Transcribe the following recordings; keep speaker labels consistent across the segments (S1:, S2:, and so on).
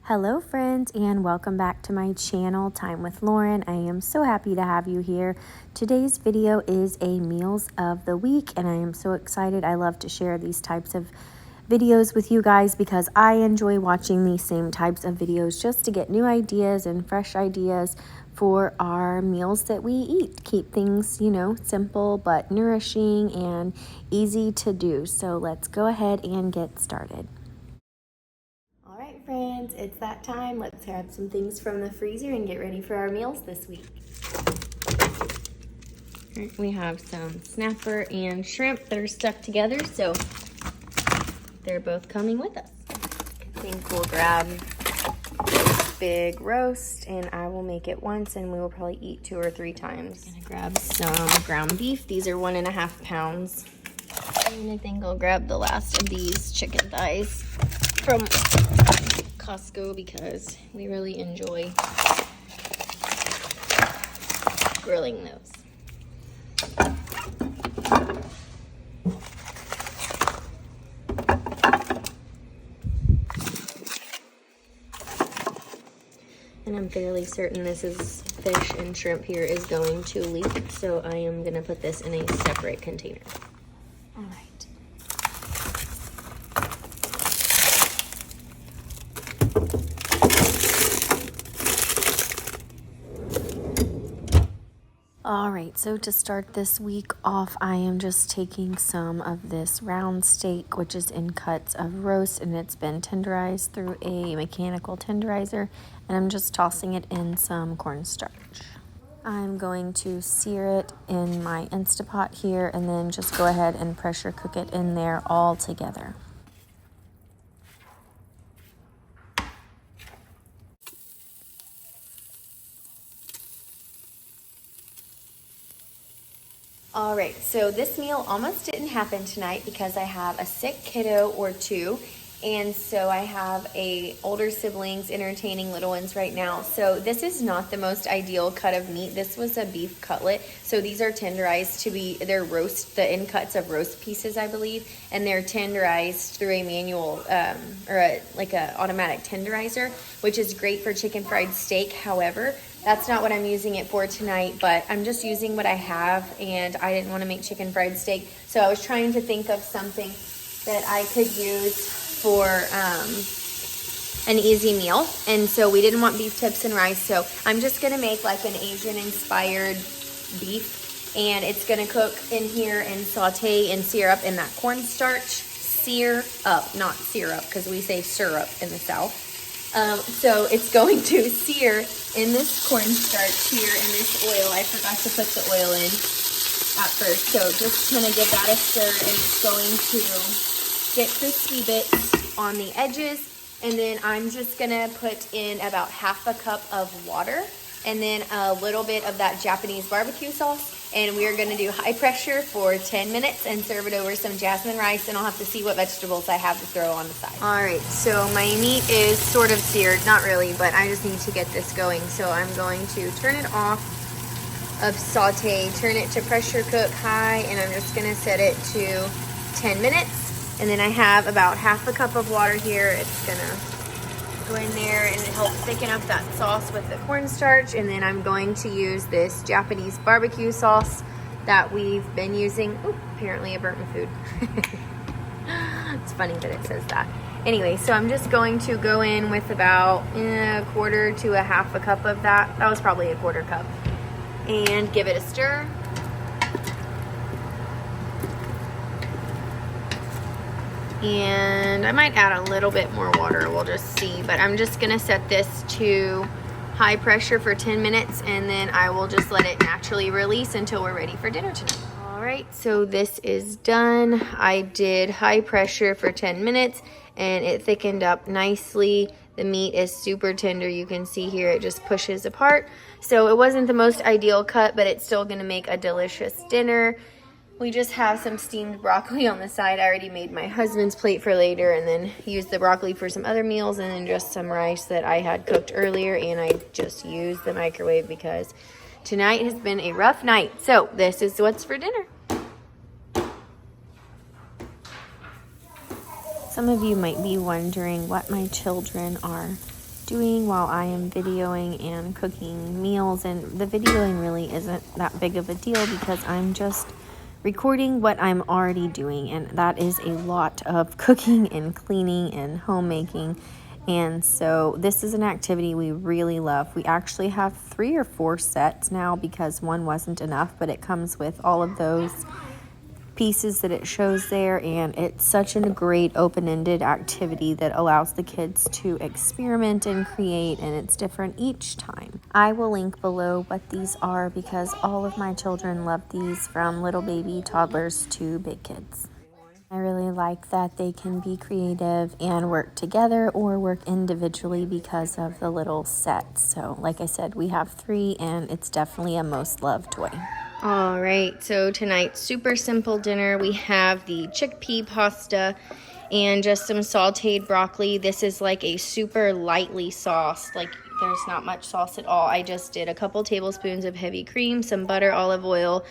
S1: Hello friends, and welcome back to my channel, Time with Lauren. I am so happy to have you here. Today's video is a meals of the week, and I am so excited. I love to share these types of videos with you guys because I enjoy watching these same types of videos just to get new ideas and fresh ideas for our meals that we eat. Keep things, simple but nourishing and easy to do. So let's go ahead and get started. Alright friends, it's that time. Let's grab some things from the freezer and get ready for our meals this week. We have some snapper and shrimp that are stuck together, so they're both coming with us. I think we'll grab this big roast, and I will make it once, and we will probably eat 2 or 3 times. I'm gonna grab some ground beef. These are 1.5 pounds. And I think I'll grab the last of these chicken thighs from Costco because we really enjoy grilling those. And I'm fairly certain this is fish and shrimp here is going to leak, so I am going to put this in a separate container. All right. All right, so to start this week off, I am just taking some of this round steak, which is in cuts of roast, and it's been tenderized through a mechanical tenderizer, and I'm just tossing it in some cornstarch. I'm going to sear it in my InstaPot here, and then just go ahead and pressure cook it in there all together. All right, so this meal almost didn't happen tonight because I have a sick kiddo or 2, and so I have older siblings entertaining little ones right now. So this is not the most ideal cut of meat. This was a beef cutlet, so these are tenderized they're the end cuts of roast pieces, I believe, and they're tenderized through a manual like a automatic tenderizer, which is great for chicken fried steak. However, that's not what I'm using it for tonight, but I'm just using what I have, and I didn't want to make chicken fried steak, so I was trying to think of something that I could use for an easy meal. And so we didn't want beef tips and rice, so I'm just going to make like an Asian-inspired beef, and it's going to cook in here and saute and sear up in that cornstarch. Sear up, not syrup, because we say syrup in the South. So it's going to sear in this cornstarch here in this oil. I forgot to put the oil in at first, so just kind of give that a stir, and it's going to get crispy bits on the edges. And then I'm just gonna put in about 1/2 cup of water, and then a little bit of that Japanese barbecue sauce, and we are gonna do high pressure for 10 minutes and serve it over some jasmine rice, and I'll have to see what vegetables I have to throw on the side. All right, so my meat is sort of seared, not really, but I just need to get this going. So I'm going to turn it off of saute, turn it to pressure cook high, and I'm just gonna set it to 10 minutes. And then I have about 1/2 cup of water here. It's gonna go in there and help thicken up that sauce with the cornstarch. And then I'm going to use this Japanese barbecue sauce that we've been using. Ooh, apparently I burnt my food. It's funny that it says that. Anyway, so I'm just going to go in with about 1/4 to 1/2 cup of that. That was probably 1/4 cup. And give it a stir. And I might add a little bit more water, we'll just see, but I'm just gonna set this to high pressure for 10 minutes, and then I will just let it naturally release until we're ready for dinner tonight. All right, so this is done. I did high pressure for 10 minutes and it thickened up nicely. The meat is super tender. You can see here it just pushes apart. So it wasn't the most ideal cut, but it's still gonna make a delicious dinner. We just have some steamed broccoli on the side. I already made my husband's plate for later, and then used the broccoli for some other meals, and then just some rice that I had cooked earlier, and I just used the microwave because tonight has been a rough night. So this is what's for dinner. Some of you might be wondering what my children are doing while I am videoing and cooking meals. And the videoing really isn't that big of a deal because I'm just recording what I'm already doing, and that is a lot of cooking and cleaning and homemaking. And so this is an activity we really love. We actually have 3 or 4 sets now because one wasn't enough, but it comes with all of those pieces that it shows there, and it's such a great open-ended activity that allows the kids to experiment and create, and it's different each time. I will link below what these are because all of my children love these, from little baby toddlers to big kids. I really like that they can be creative and work together or work individually because of the little sets. So like I said, we have 3 and it's definitely a most loved toy. All right, so tonight's super simple dinner. We have the chickpea pasta and just some sauteed broccoli. This is like a super lightly sauced, like there's not much sauce at all. I just did a couple tablespoons of heavy cream, some butter, olive oil,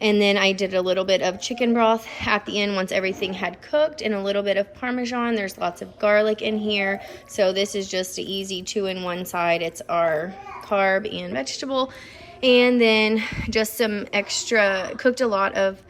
S1: and then I did a little bit of chicken broth at the end once everything had cooked, and a little bit of Parmesan. There's lots of garlic in here. So this is just an easy 2-in-1 side. It's our carb and vegetable. And then just some extra, cooked a lot of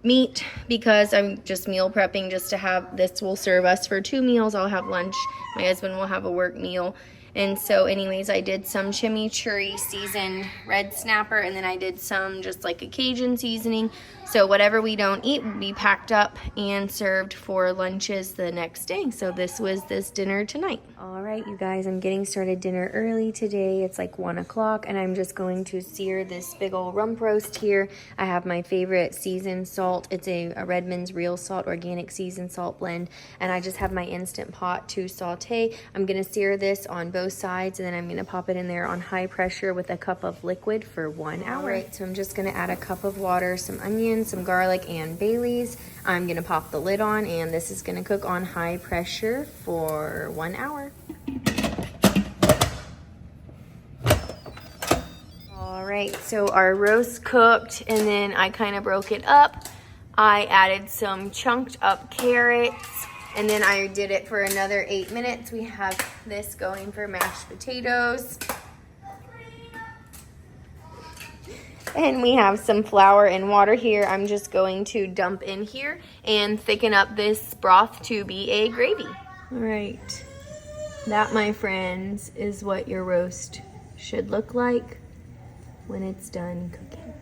S1: meat because I'm just meal prepping just to have, this will serve us for 2 meals. I'll have lunch. My husband will have a work meal. And so anyways, I did some chimichurri seasoned red snapper, and then I did some just like a Cajun seasoning. So whatever we don't eat will be packed up and served for lunches the next day. So this was this dinner tonight. All right, you guys, I'm getting started dinner early today. It's like 1 o'clock, and I'm just going to sear this big old rump roast here. I have my favorite seasoned salt. It's a Redmond's Real Salt Organic Seasoned Salt Blend, and I just have my Instant Pot to saute. I'm gonna sear this on both sides, and then I'm gonna pop it in there on high pressure with a cup of liquid for 1 hour. All right, so I'm just gonna add a cup of water, some onions, some garlic, and bay leaves. I'm gonna pop the lid on, and this is gonna cook on high pressure for 1 hour. All right, so our roast cooked, and then I kind of broke it up. I added some chunked up carrots, and then I did it for another 8 minutes. We have this going for mashed potatoes. And we have some flour and water here. I'm just going to dump in here and thicken up this broth to be a gravy. All right. That, my friends, is what your roast should look like when it's done cooking.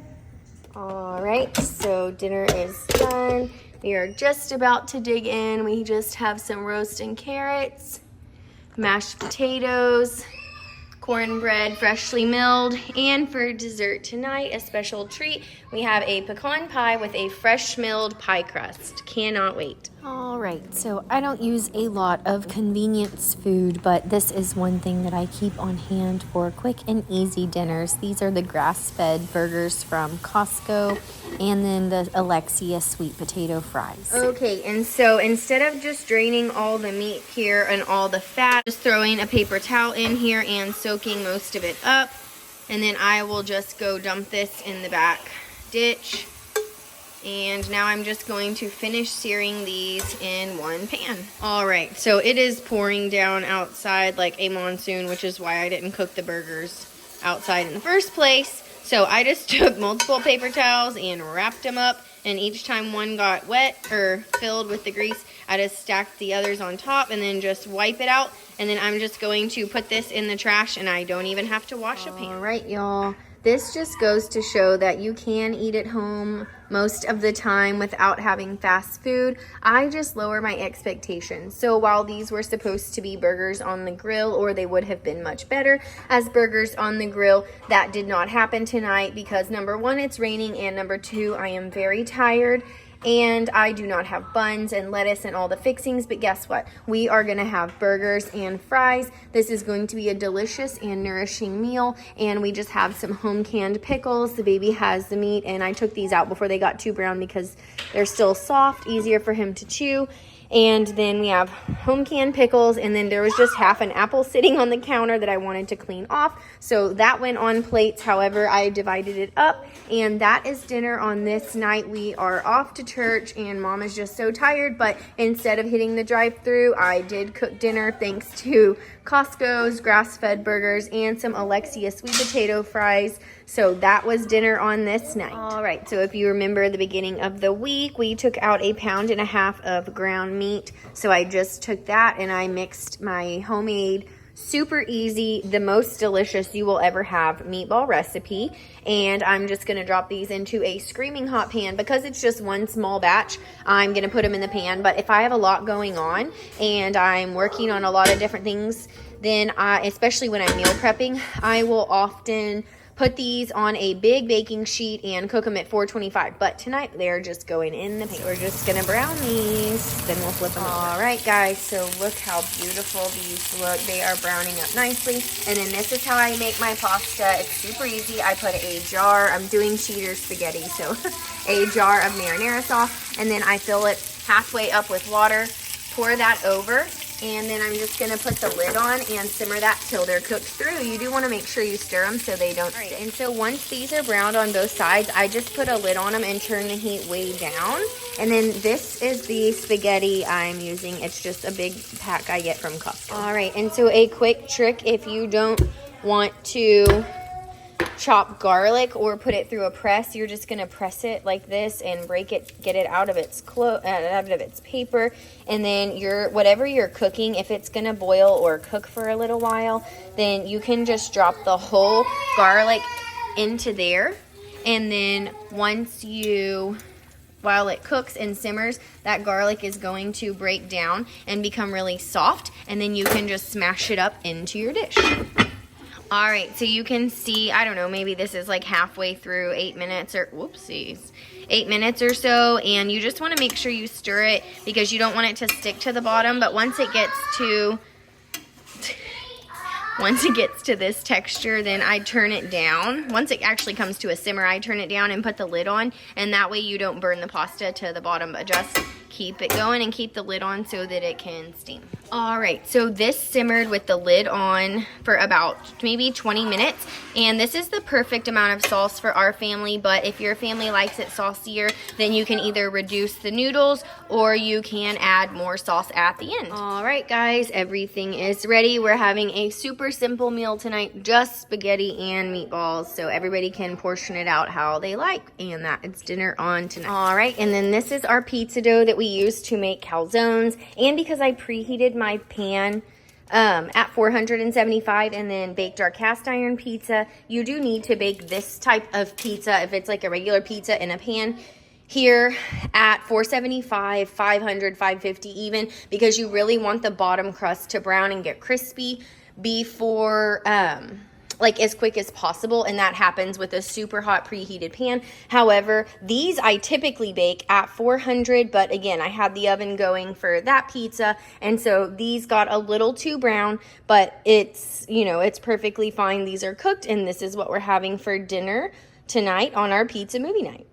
S1: All right, so dinner is done. We are just about to dig in. We just have some roast and carrots, mashed potatoes, cornbread freshly milled, and for dessert tonight, a special treat. We have a pecan pie with a fresh milled pie crust. Cannot wait. All right, so I don't use a lot of convenience food, but this is one thing that I keep on hand for quick and easy dinners. These are the grass-fed burgers from Costco, and then the Alexia sweet potato fries. Okay, and so instead of just draining all the meat here and all the fat, just throwing a paper towel in here and soaking most of it up, and then I will just go dump this in the back ditch. And now I'm just going to finish searing these in one pan. All right, so it is pouring down outside like a monsoon, which is why I didn't cook the burgers outside in the first place. So I just took multiple paper towels and wrapped them up, and each time one got wet or filled with the grease, I just stacked the others on top and then just wipe it out. And then I'm just going to put this in the trash, and I don't even have to wash a pan. All right, y'all. This just goes to show that you can eat at home most of the time without having fast food. I just lower my expectations. So while these were supposed to be burgers on the grill, or they would have been much better as burgers on the grill, that did not happen tonight because number 1, it's raining, and number 2, I am very tired. And I do not have buns and lettuce and all the fixings, but guess what? We are gonna have burgers and fries. This is going to be a delicious and nourishing meal, and we just have some home canned pickles. The baby has the meat, and I took these out before they got too brown because they're still soft, easier for him to chew. And then we have home canned pickles, and then there was just half an apple sitting on the counter that I wanted to clean off. So that went on plates. However, I divided it up, and that is dinner on this night. We are off to church, and Mom is just so tired, but instead of hitting the drive-thru, I did cook dinner thanks to Costco's grass-fed burgers and some Alexia sweet potato fries. So that was dinner on this night. All right, so if you remember the beginning of the week, we took out 1.5 pounds of ground meat. So I just took that and I mixed my homemade, super easy, the most delicious you will ever have meatball recipe. And I'm just gonna drop these into a screaming hot pan. Because it's just one small batch, I'm gonna put them in the pan. But if I have a lot going on and I'm working on a lot of different things, then especially when I'm meal prepping, I will often put these on a big baking sheet and cook them at 425. But tonight they're just going in the pan. We're just gonna brown these, then we'll flip them over. All right, guys, so look how beautiful these look. They are browning up nicely. And then this is how I make my pasta. It's super easy. I put a jar, I'm doing cheater spaghetti, so a jar of marinara sauce, and then I fill it halfway up with water, pour that over, and then I'm just gonna put the lid on and simmer that till they're cooked through. You do wanna make sure you stir them so they don't stick. And so once these are browned on both sides, I just put a lid on them and turn the heat way down. And then this is the spaghetti I'm using. It's just a big pack I get from Costco. All right, and so a quick trick if you don't want to chop garlic or put it through a press, you're just gonna press it like this and break it, get it out of its paper, and then whatever you're cooking, if it's gonna boil or cook for a little while, then you can just drop the whole garlic into there, and then while it cooks and simmers, that garlic is going to break down and become really soft, and then you can just smash it up into your dish. All right, so you can see, I don't know, maybe this is like halfway through 8 minutes or, whoopsies, 8 minutes or so, and you just want to make sure you stir it because you don't want it to stick to the bottom. But once it gets to this texture, then I turn it down. Once it actually comes to a simmer, I turn it down and put the lid on, and that way you don't burn the pasta to the bottom, but just keep it going and keep the lid on so that it can steam. All right, so this simmered with the lid on for about maybe 20 minutes, and this is the perfect amount of sauce for our family. But if your family likes it saucier, then you can either reduce the noodles or you can add more sauce at the end. All right, guys, everything is ready. We're having a super simple meal tonight, just spaghetti and meatballs, so everybody can portion it out how they like, and that is dinner on tonight. All right, and then this is our pizza dough that we use to make calzones, and because I preheated my pan at 475 and then baked our cast iron pizza, you do need to bake this type of pizza if it's like a regular pizza in a pan here at 475, 500, 550 even, because you really want the bottom crust to brown and get crispy before like as quick as possible, and that happens with a super hot preheated pan. However, these I typically bake at 400, but again, I had the oven going for that pizza, and so these got a little too brown, but it's, you know, it's perfectly fine. These are cooked, and this is what we're having for dinner tonight on our pizza movie night.